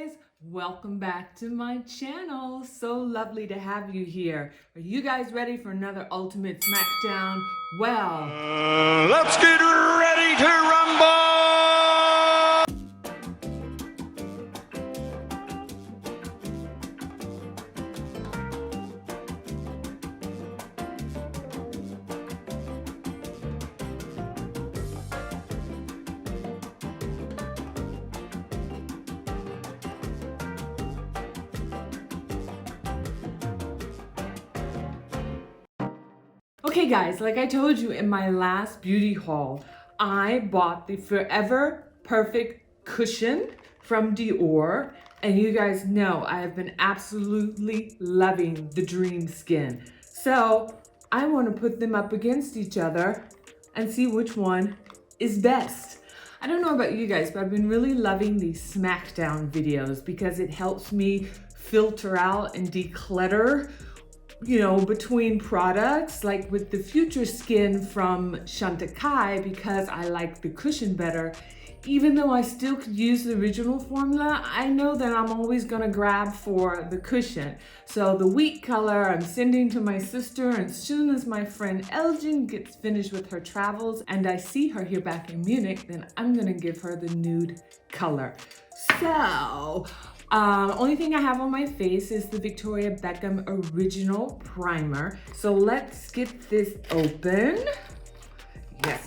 guys, welcome back to my channel. So lovely to have you here. Are you guys ready for another ultimate Smackdown? Well, let's get ready to rumble! okay guys, like I told you in my last beauty haul, I bought the Forever Perfect cushion from Dior. And you guys know I have been absolutely loving the Dreamskin. So I want to put them up against each other and see which one is best. I don't know about you guys, but I've been really loving these Smackdown videos because it helps me filter out and declutter, you know, between products, like with the Future Skin from Chantecaille, because I like the cushion better. Even though I still could use the original formula, I know that I'm always gonna grab for the cushion. So the wheat color I'm sending to my sister, and as soon as my friend Elgin gets finished with her travels and I see her here back in Munich, then I'm gonna give her the nude color. So, only thing I have on my face is the Victoria Beckham Original Primer. So let's get this open.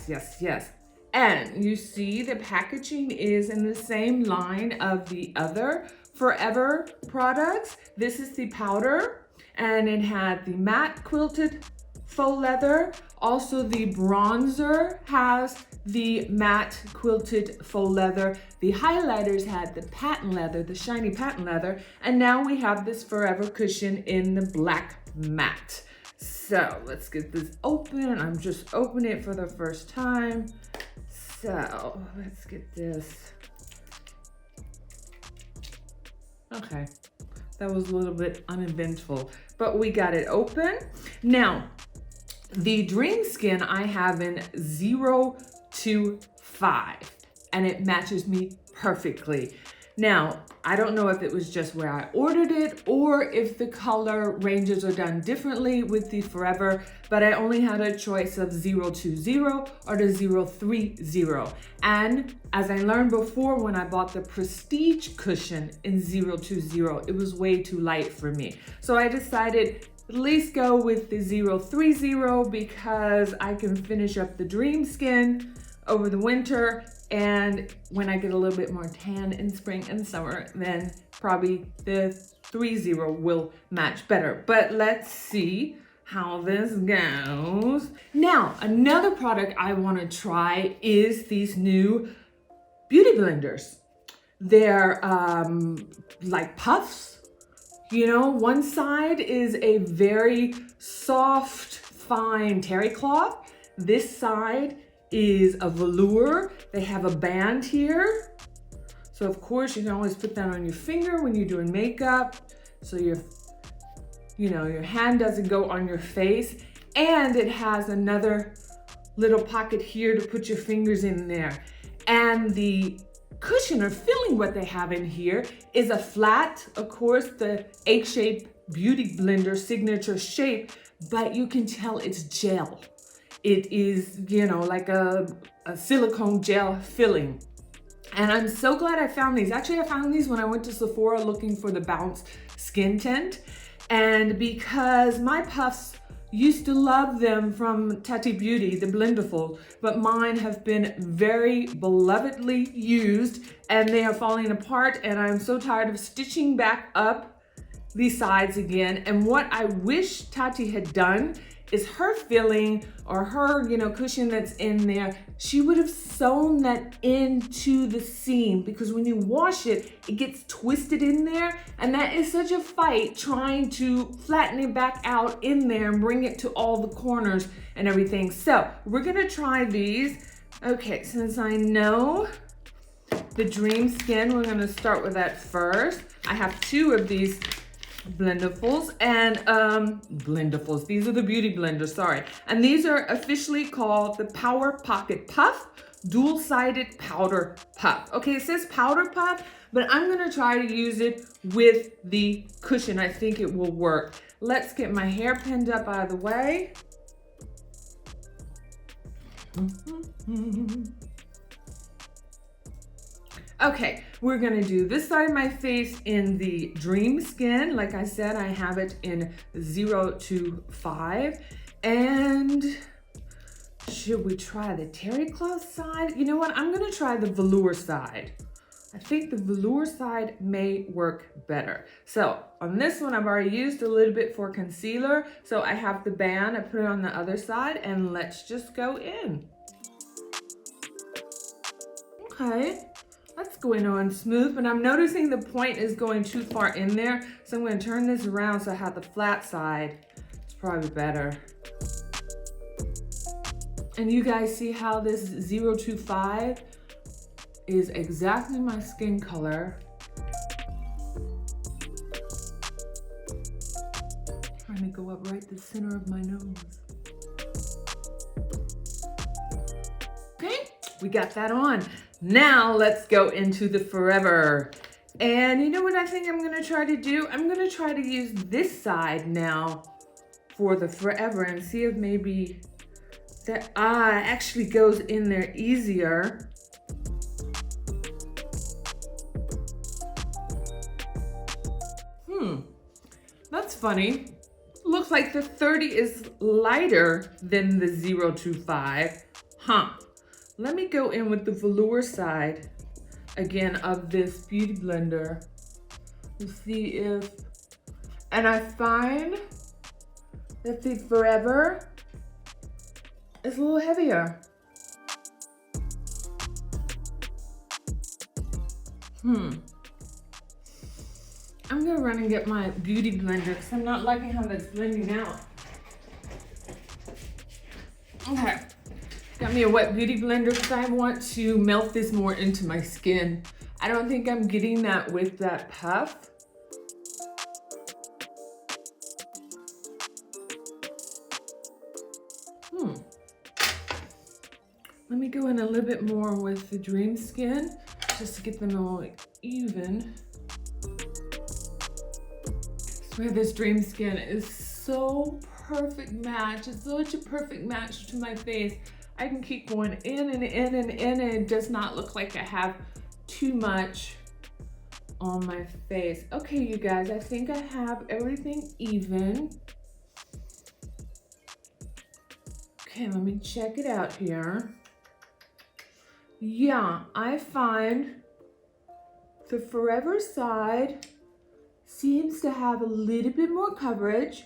Yes. And you see the packaging is in the same line of the other Forever products. This is the powder, and it had the matte quilted faux leather. Also the bronzer has the matte quilted faux leather. The highlighters had the patent leather, the shiny patent leather. And now we have this Forever cushion in the black matte. So let's get this open. I'm just opening it for the first time. So let's get this. Okay, that was a little bit uneventful, but we got it open. Now, the Dreamskin I have in 0 to 5, and it matches me perfectly. Now, I don't know if it was just where I ordered it or if the color ranges are done differently with the Forever, but I only had a choice of 020 or the 030. And as I learned before when I bought the Prestige cushion in 020, it was way too light for me. So I decided at least go with the 030 because I can finish up the Dreamskin over the winter, and when I get a little bit more tan in spring and summer, then probably the 30 will match better. But let's see how this goes. Now, another product I want to try is these new beauty blenders. They're like puffs. You know, one side is a very soft, fine terry cloth. This side is a velour. They have a band here. So of course you can always put that on your finger when you're doing makeup, so your hand doesn't go on your face. And it has another little pocket here to put your fingers in there. And the cushion or filling what they have in here is a flat, of course, the egg-shaped beauty blender signature shape, but you can tell it's gel. It is, you know, like a silicone gel filling. And I'm so glad I found these. Actually, I found these when I went to Sephora looking for the Bounce Skin Tint. And because my puffs used to love them from Tati Beauty, the Blenderful, but mine have been very belovedly used and they are falling apart, and I'm so tired of stitching back up these sides again. And what I wish Tati had done is her filling or her, you know, cushion that's in there, she would have sewn that into the seam, because when you wash it, it gets twisted in there, and that is such a fight trying to flatten it back out in there and bring it to all the corners and everything. So we're gonna try these. Okay, since I know the Dreamskin, we're gonna start with that first. I have 2 of these Blenderfuls and Blenderfuls. These are the beauty blenders, sorry. And these are officially called the Power Pocket Puff Dual-Sided Powder Puff. Okay, it says powder puff, but I'm gonna try to use it with the cushion. I think it will work. Let's get my hair pinned up out of the way. Okay, we're gonna do this side of my face in the Dreamskin. Like I said, I have it in 0 to 5. And should we try the terry cloth side? You know what, I'm gonna try the velour side. I think the velour side may work better. So on this one, I've already used a little bit for concealer. So I have the band, I put it on the other side, and let's just go in. Okay. That's going on smooth, but I'm noticing the point is going too far in there. So I'm going to turn this around so I have the flat side. It's probably better. And you guys see how this 0 to 5 is exactly my skin color. Trying to go up right the center of my nose. Okay, we got that on. Now let's go into the Forever. And you know what I think I'm gonna try to do? I'm gonna try to use this side now for the Forever and see if maybe that eye actually goes in there easier. That's funny. Looks like the 30 is lighter than the 0 to 5. Huh. Let me go in with the velour side again of this beauty blender to see if, and I find that the Forever is a little heavier. I'm gonna run and get my beauty blender because I'm not liking how that's blending out. Okay. Got me a wet beauty blender because I want to melt this more into my skin. I don't think I'm getting that with that puff. Let me go in a little bit more with the Dreamskin just to get them all even. I swear this Dreamskin is so perfect match. It's such a perfect match to my face. I can keep going in and in and in, and it does not look like I have too much on my face. Okay, you guys, I think I have everything even. Okay, let me check it out here. Yeah, I find the Forever side seems to have a little bit more coverage.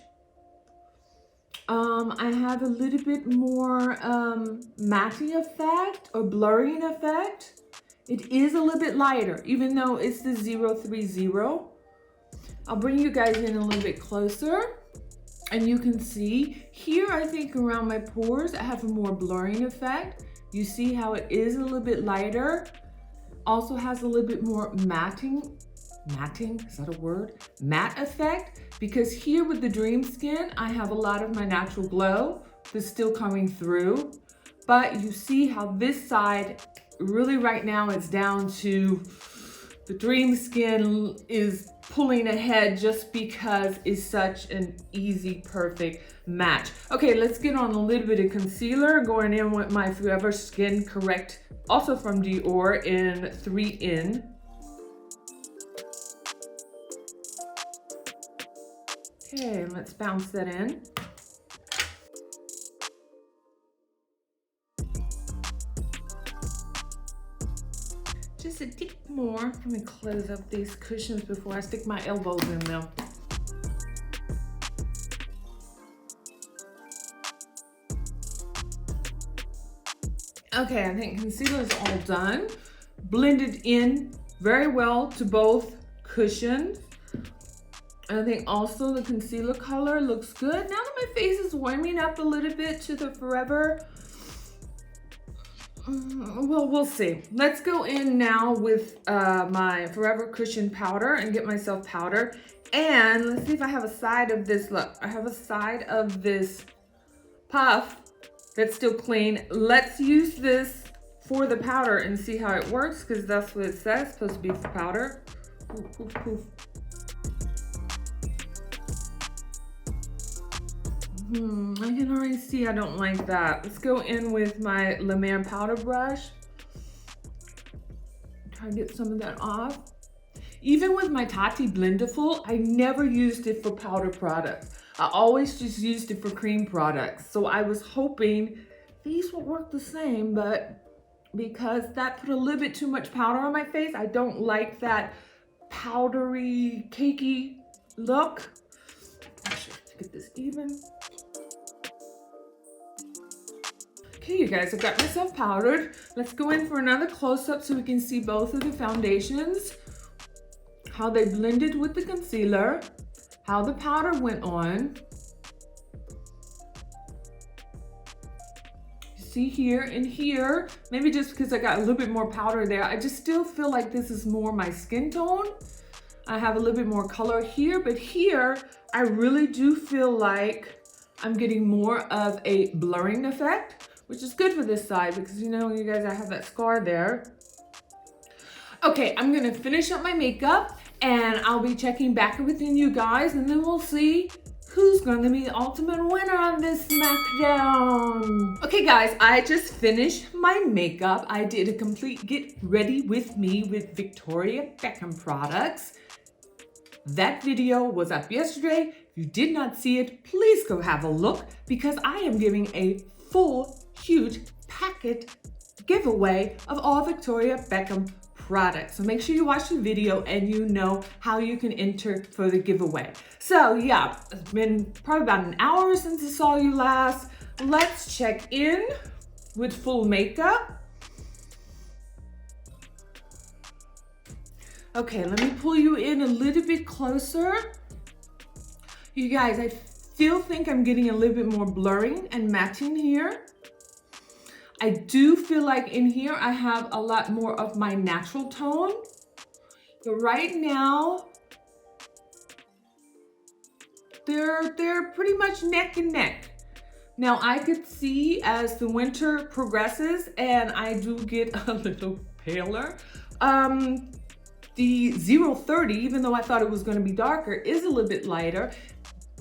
I have a little bit more matting effect or blurring effect. It is a little bit lighter, even though it's the 030. I'll bring you guys in a little bit closer, and you can see here, I think around my pores, I have a more blurring effect. You see how it is a little bit lighter. Also has a little bit more matting, is that a word? Matte effect, because here with the Dreamskin, I have a lot of my natural glow that's still coming through. But you see how this side, really right now, it's down to the Dreamskin is pulling ahead just because it's such an easy, perfect match. Okay, let's get on a little bit of concealer, going in with my Forever Skin Correct, also from Dior in 3in. Okay, let's bounce that in. Just a tick more. Let me close up these cushions before I stick my elbows in them. Okay, I think concealer is all done. Blended in very well to both cushions. I think also the concealer color looks good. Now that my face is warming up a little bit to the Forever, well, we'll see. Let's go in now with my Forever Cushion powder and get myself powder. And let's see if I have a side of this. Look, I have a side of this puff that's still clean. Let's use this for the powder and see how it works, because that's what it says, it's supposed to be for powder. Poof, poof, poof. I can already see I don't like that. Let's go in with my La Mer powder brush. Try to get some of that off. Even with my Tati Blenderful, I never used it for powder products. I always just used it for cream products. So I was hoping these would work the same, but because that put a little bit too much powder on my face, I don't like that powdery, cakey look. Actually, to get this even. Okay, you guys, I've got myself powdered. Let's go in for another close-up so we can see both of the foundations, how they blended with the concealer, how the powder went on. See here and here, maybe just because I got a little bit more powder there, I just still feel like this is more my skin tone. I have a little bit more color here, but here, I really do feel like I'm getting more of a blurring effect, which is good for this side because you know, you guys, I have that scar there. Okay, I'm gonna finish up my makeup and I'll be checking back with you guys, and then we'll see who's gonna be the ultimate winner on this Smackdown. Okay guys, I just finished my makeup. I did a complete get ready with me with Victoria Beckham products. That video was up yesterday. If you did not see it, please go have a look because I am giving a full, huge packet giveaway of all Victoria Beckham products. So make sure you watch the video and you know how you can enter for the giveaway. So yeah, it's been probably about an hour since I saw you last. Let's check in with full makeup. Okay, let me pull you in a little bit closer. You guys, I still think I'm getting a little bit more blurring and matching here. I do feel like in here I have a lot more of my natural tone. But right now, they're pretty much neck and neck. Now I could see as the winter progresses and I do get a little paler. The 030, even though I thought it was going to be darker, is a little bit lighter.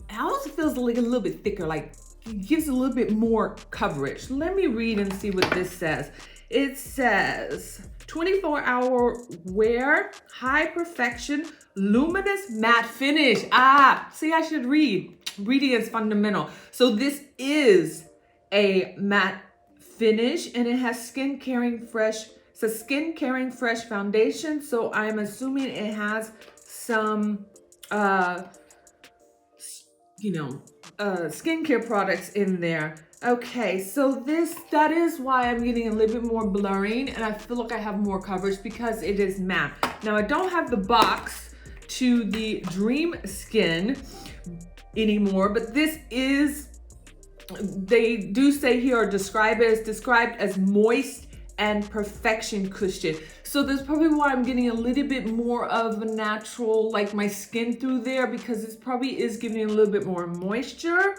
It also feels like a little bit thicker, like it gives a little bit more coverage. Let me read and see what this says. It says 24-hour wear, high perfection, luminous matte finish. See, I should read. Reading is fundamental. So this is a matte finish and it has skin caring fresh. It's a skin caring fresh foundation. So I'm assuming it has some, skincare products in there. Okay, so that is why I'm getting a little bit more blurring and I feel like I have more coverage because it is matte. Now I don't have the box to the Dreamskin anymore, but this is, they do say here or described as moist and perfection cushion. So that's probably why I'm getting a little bit more of a natural, like my skin through there, because this probably is giving a little bit more moisture.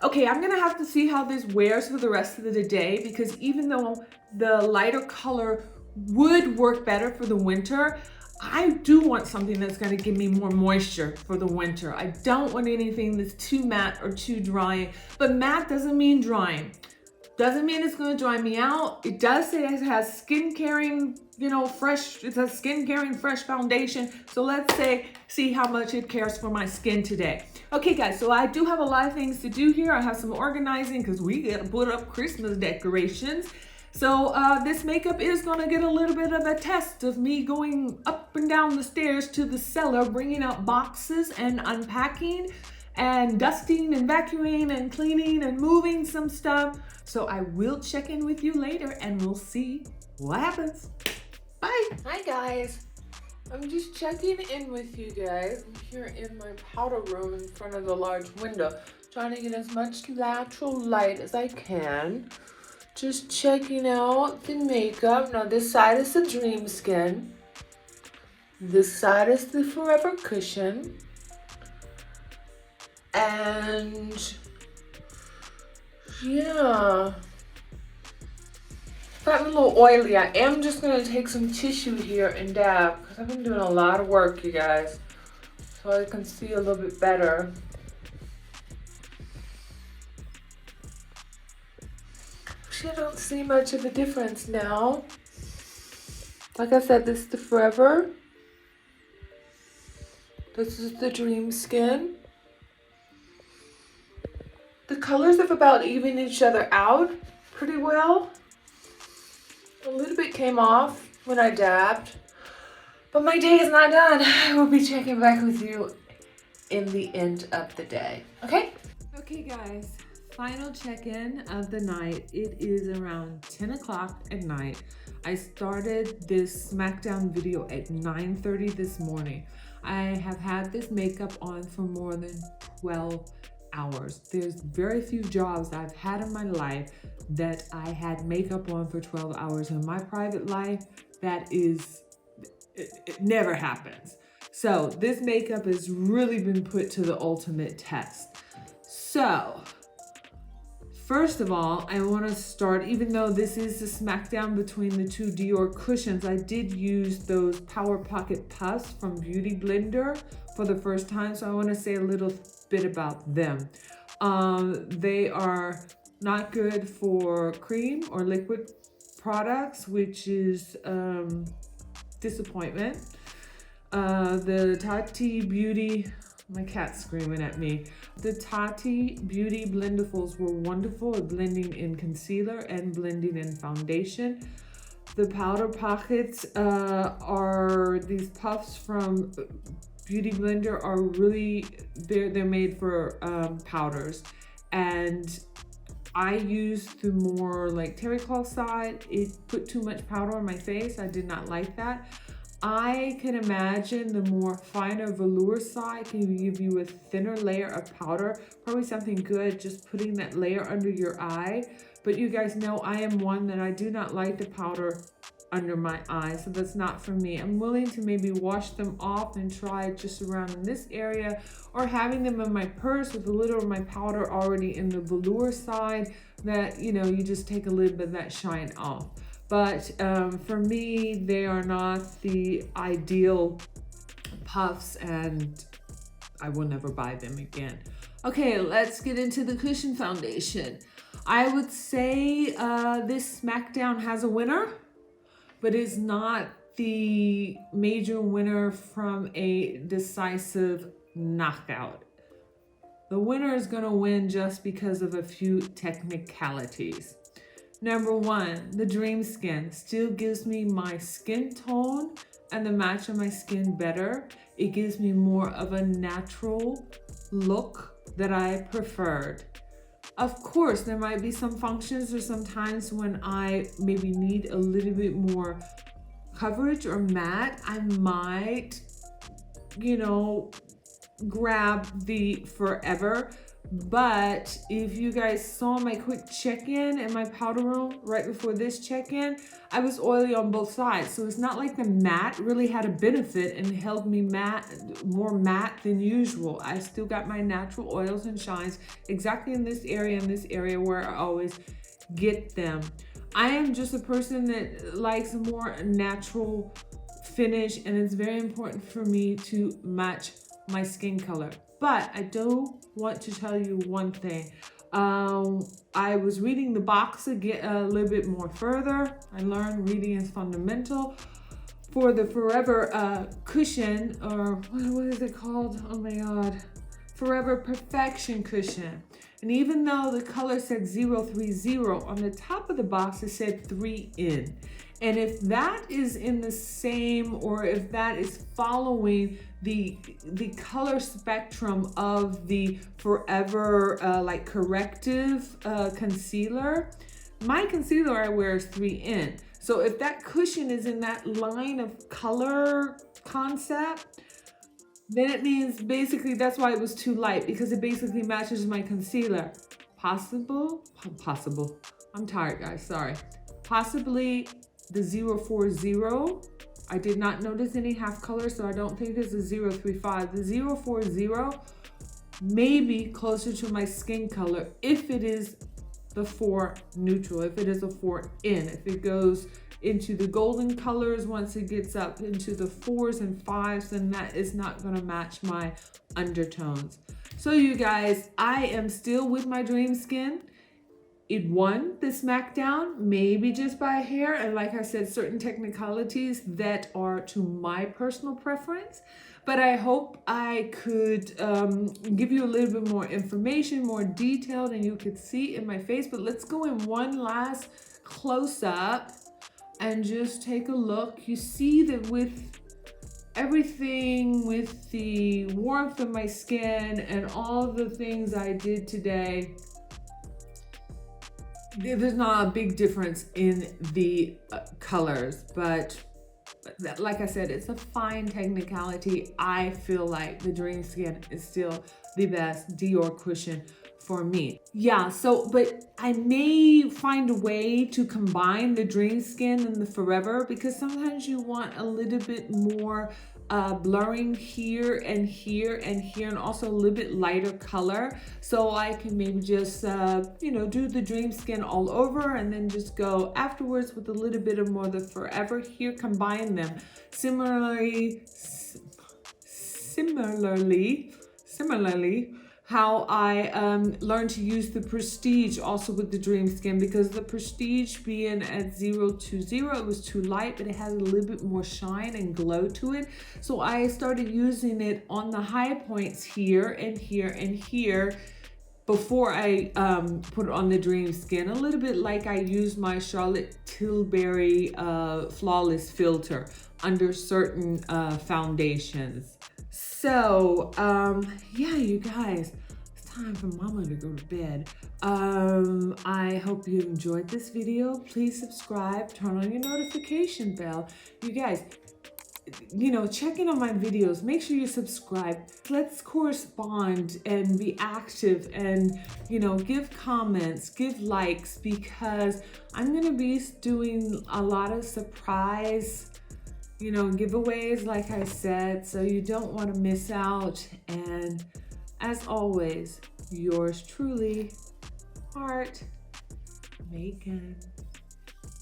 Okay, I'm gonna have to see how this wears for the rest of the day, because even though the lighter color would work better for the winter, I do want something that's gonna give me more moisture for the winter. I don't want anything that's too matte or too drying, but matte doesn't mean drying. Doesn't mean it's gonna dry me out. It does say it has skin caring, fresh, it's a skin caring fresh foundation. So let's see how much it cares for my skin today. Okay guys, so I do have a lot of things to do here. I have some organizing because we gotta put up Christmas decorations. So this makeup is gonna get a little bit of a test of me going up and down the stairs to the cellar, bringing out boxes and unpacking and dusting and vacuuming and cleaning and moving some stuff. So I will check in with you later and we'll see what happens. Bye. Hi guys. I'm just checking in with you guys. I'm here in my powder room in front of the large window, trying to get as much natural light as I can. Just checking out the makeup. Now this side is the Dreamskin. This side is the Forever Cushion. And yeah, gotten a little oily. I am just gonna take some tissue here and dab because I've been doing a lot of work, you guys, so I can see a little bit better. Actually, I don't see much of a difference now. Like I said, this is the Forever. This is the Dreamskin. The colors have about evened each other out pretty well. A little bit came off when I dabbed, but my day is not done. I will be checking back with you in the end of the day, okay? Okay guys, final check-in of the night. It is around 10 o'clock at night. I started this Smackdown video at 9:30 this morning. I have had this makeup on for more than 12 hours. There's very few jobs I've had in my life that I had makeup on for 12 hours. In my private life, it never happens. So this makeup has really been put to the ultimate test. So first of all, I want to start, even though this is the Smackdown between the two Dior cushions, I did use those Power Pocket Puffs from Beauty Blender for the first time, so I want to say a little bit about them. They are not good for cream or liquid products, which is disappointment. The Tati Beauty, my cat's screaming at me. The Tati Beauty Blendables were wonderful at blending in concealer and blending in foundation. The Powder Pockets are these puffs from Beauty Blender are really, they're made for powders. And I used the more like terry cloth side. It put too much powder on my face. I did not like that. I can imagine the more finer velour side can give you a thinner layer of powder. Probably something good, just putting that layer under your eye. But you guys know I am one that I do not like the powder under my eye, so that's not for me. I'm willing to maybe wash them off and try just around in this area, or having them in my purse with a little of my powder already in the velour side, that, you know, you just take a little bit of that shine off. But for me, they are not the ideal puffs, and I will never buy them again. Okay, let's get into the cushion foundation. I would say this Smackdown has a winner, but is not the major winner from a decisive knockout. The winner is gonna win just because of a few technicalities. Number one, the Dreamskin still gives me my skin tone and the match of my skin better. It gives me more of a natural look that I preferred. Of course, there might be some functions or some times when I maybe need a little bit more coverage or matte. I might, you know, grab the Forever. But if you guys saw my quick check-in in my powder room right before this check-in, I was oily on both sides. So it's not like the matte really had a benefit and held me more matte than usual. I still got my natural oils and shines exactly in this area where I always get them. I am just a person that likes a more natural finish, and it's very important for me to match my skin color. But I do want to tell you one thing. I was reading the box again a little bit more further. I learned reading is fundamental. For the Forever cushion, or what is it called? Oh my God. Forever Perfection cushion. And even though the color said 030, on the top of the box it said 3 in. And if that is in the same, or if that is following the color spectrum of the Forever like corrective concealer, my concealer I wear is 3 in. So if that cushion is in that line of color concept, then it means basically that's why it was too light, because it basically matches my concealer. Possible. I'm tired, guys, sorry. Possibly the 040. I did not notice any half color, so I don't think it's a 035. The 040 may be closer to my skin color if it is the 4 neutral, if it is a 4 in. If it goes into the golden colors, once it gets up into the 4s and 5s, then that is not gonna match my undertones. So you guys, I am still with my Dreamskin. It won the Smackdown, maybe just by a hair, and like I said, certain technicalities that are to my personal preference. But I hope I could give you a little bit more information, more detail than you could see in my face. But let's go in one last close-up and just take a look. You see that with everything, with the warmth of my skin and all the things I did today, there's not a big difference in the colors, but like I said, it's a fine technicality. I feel like the Dreamskin is still the best Dior cushion for me. Yeah, so, but I may find a way to combine the Dreamskin and the Forever, because sometimes you want a little bit more blurring here and here and here, and also a little bit lighter color. So I can maybe just, you know, do the Dreamskin all over and then just go afterwards with a little bit of more the Forever here, combine them. Similarly, how I learned to use the Prestige also with the Dreamskin, because the Prestige being at 020, it was too light, but it has a little bit more shine and glow to it. So I started using it on the high points here and here and here before I put it on the Dreamskin, a little bit like I use my Charlotte Tilbury Flawless Filter under certain foundations. So, yeah, you guys, it's time for mama to go to bed. I hope you enjoyed this video. Please subscribe, turn on your notification bell. You guys, you know, check in on my videos. Make sure you subscribe. Let's correspond and be active and, you know, give comments, give likes, because I'm going to be doing a lot of surprise, you know, giveaways, like I said, so you don't want to miss out. And as always, yours truly, Heart Macon.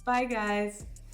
Bye, guys.